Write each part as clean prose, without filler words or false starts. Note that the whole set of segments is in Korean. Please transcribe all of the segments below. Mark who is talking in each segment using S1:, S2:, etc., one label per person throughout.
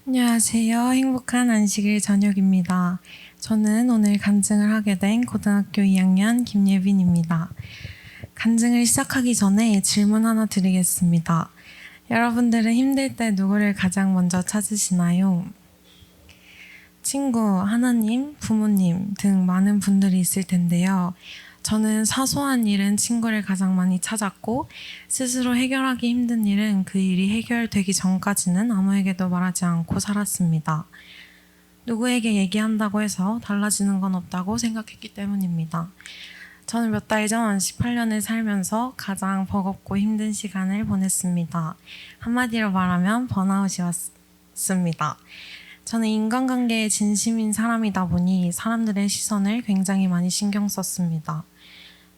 S1: 안녕하세요. 행복한 안식일 저녁입니다. 저는 오늘 간증을 하게 된 고등학교 2학년 김예빈입니다. 간증을 시작하기 전에 질문 하나 드리겠습니다. 여러분들은 힘들 때 누구를 가장 먼저 찾으시나요? 친구, 하나님, 부모님 등 많은 분들이 있을 텐데요. 저는 사소한 일은 친구를 가장 많이 찾았고 스스로 해결하기 힘든 일은 그 일이 해결되기 전까지는 아무에게도 말하지 않고 살았습니다. 누구에게 얘기한다고 해서 달라지는 건 없다고 생각했기 때문입니다. 저는 몇 달 전 18년을 살면서 가장 버겁고 힘든 시간을 보냈습니다. 한마디로 말하면 번아웃이 왔습니다. 저는 인간관계에 진심인 사람이다 보니 사람들의 시선을 굉장히 많이 신경 썼습니다.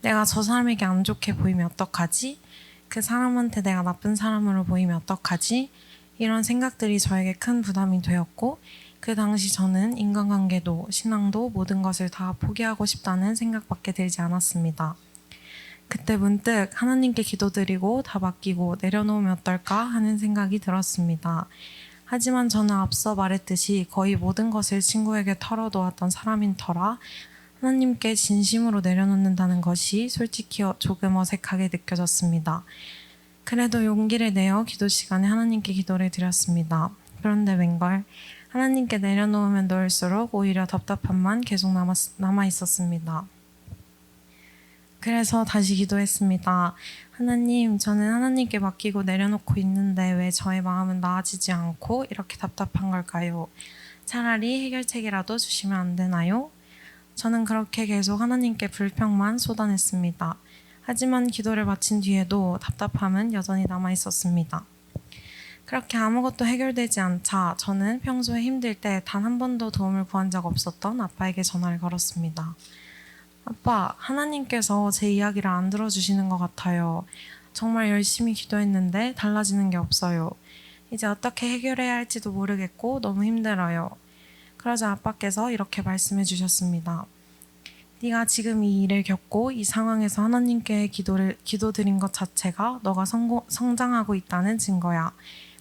S1: 내가 저 사람에게 안 좋게 보이면 어떡하지? 그 사람한테 내가 나쁜 사람으로 보이면 어떡하지? 이런 생각들이 저에게 큰 부담이 되었고 그 당시 저는 인간관계도 신앙도 모든 것을 다 포기하고 싶다는 생각밖에 들지 않았습니다. 그때 문득 하나님께 기도드리고 다 맡기고 내려놓으면 어떨까 하는 생각이 들었습니다. 하지만 저는 앞서 말했듯이 거의 모든 것을 친구에게 털어놓았던 사람인 터라 하나님께 진심으로 내려놓는다는 것이 솔직히 조금 어색하게 느껴졌습니다. 그래도 용기를 내어 기도 시간에 하나님께 기도를 드렸습니다. 그런데 웬걸 하나님께 내려놓으면 놓을수록 오히려 답답함만 계속 남아 있었습니다. 그래서 다시 기도했습니다. 하나님, 저는 하나님께 맡기고 내려놓고 있는데 왜 저의 마음은 나아지지 않고 이렇게 답답한 걸까요? 차라리 해결책이라도 주시면 안 되나요? 저는 그렇게 계속 하나님께 불평만 쏟아냈습니다. 하지만 기도를 마친 뒤에도 답답함은 여전히 남아 있었습니다. 그렇게 아무것도 해결되지 않자 저는 평소에 힘들 때 단 한 번도 도움을 구한 적 없었던 아빠에게 전화를 걸었습니다. 아빠, 하나님께서 제 이야기를 안 들어주시는 것 같아요. 정말 열심히 기도했는데 달라지는 게 없어요. 이제 어떻게 해결해야 할지도 모르겠고 너무 힘들어요. 그러자 아빠께서 이렇게 말씀해 주셨습니다. 네가 지금 이 일을 겪고 이 상황에서 하나님께 기도드린 것 자체가 너가 성장하고 있다는 증거야.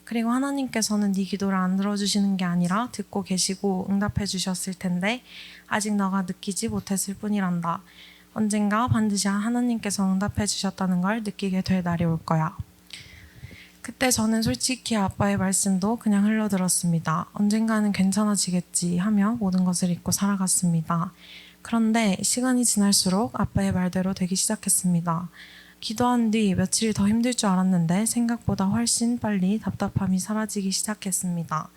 S1: 그리고 하나님께서는 네 기도를 안 들어주시는 게 아니라 듣고 계시고 응답해 주셨을 텐데 아직 너가 느끼지 못했을 뿐이란다. 언젠가 반드시 하나님께서 응답해 주셨다는 걸 느끼게 될 날이 올 거야. 그때 저는 솔직히 아빠의 말씀도 그냥 흘려들었습니다. 언젠가는 괜찮아지겠지 하며 모든 것을 잊고 살아갔습니다. 그런데 시간이 지날수록 아빠의 말대로 되기 시작했습니다. 기도한 뒤 며칠 더 힘들 줄 알았는데 생각보다 훨씬 빨리 답답함이 사라지기 시작했습니다.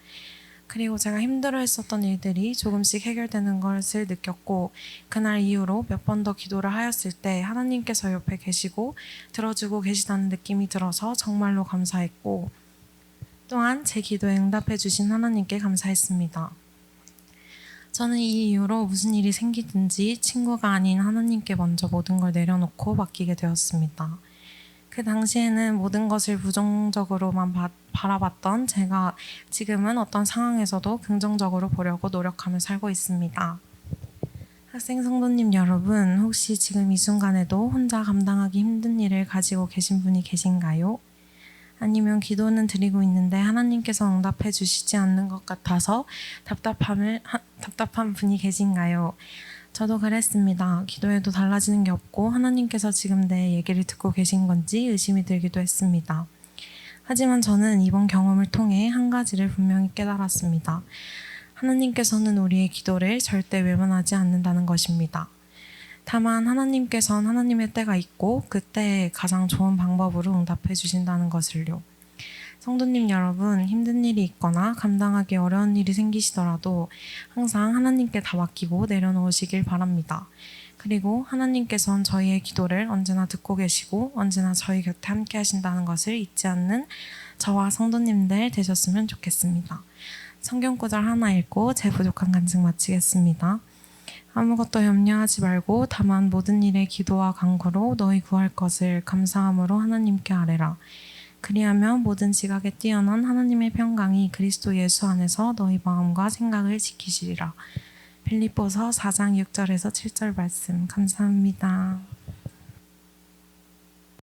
S1: 그리고 제가 힘들어했었던 일들이 조금씩 해결되는 것을 느꼈고 그날 이후로 몇 번 더 기도를 하였을 때 하나님께서 옆에 계시고 들어주고 계시다는 느낌이 들어서 정말로 감사했고 또한 제 기도에 응답해 주신 하나님께 감사했습니다. 저는 이 이후로 무슨 일이 생기든지 친구가 아닌 하나님께 먼저 모든 걸 내려놓고 맡기게 되었습니다. 그 당시에는 모든 것을 부정적으로만 바라봤던 제가 지금은 어떤 상황에서도 긍정적으로 보려고 노력하며 살고 있습니다. 학생 성도님 여러분, 혹시 지금 이 순간에도 혼자 감당하기 힘든 일을 가지고 계신 분이 계신가요? 아니면 기도는 드리고 있는데 하나님께서 응답해 주시지 않는 것 같아서 답답한 분이 계신가요? 저도 그랬습니다. 기도해도 달라지는 게 없고 하나님께서 지금 내 얘기를 듣고 계신 건지 의심이 들기도 했습니다. 하지만 저는 이번 경험을 통해 한 가지를 분명히 깨달았습니다. 하나님께서는 우리의 기도를 절대 외면하지 않는다는 것입니다. 다만 하나님께서는 하나님의 때가 있고 그 때에 가장 좋은 방법으로 응답해 주신다는 것을요. 성도님 여러분, 힘든 일이 있거나 감당하기 어려운 일이 생기시더라도 항상 하나님께 다 맡기고 내려놓으시길 바랍니다. 그리고 하나님께서는 저희의 기도를 언제나 듣고 계시고 언제나 저희 곁에 함께 하신다는 것을 잊지 않는 저와 성도님들 되셨으면 좋겠습니다. 성경 구절 하나 읽고 제 부족한 간증 마치겠습니다. 아무것도 염려하지 말고 다만 모든 일에 기도와 간구로 너희 구할 것을 감사함으로 하나님께 아뢰라. 그리하면 모든 지각에 뛰어난 하나님의 평강이 그리스도 예수 안에서 너희 마음과 생각을 지키시리라. 빌립보서 4장 6절에서 7절 말씀 감사합니다.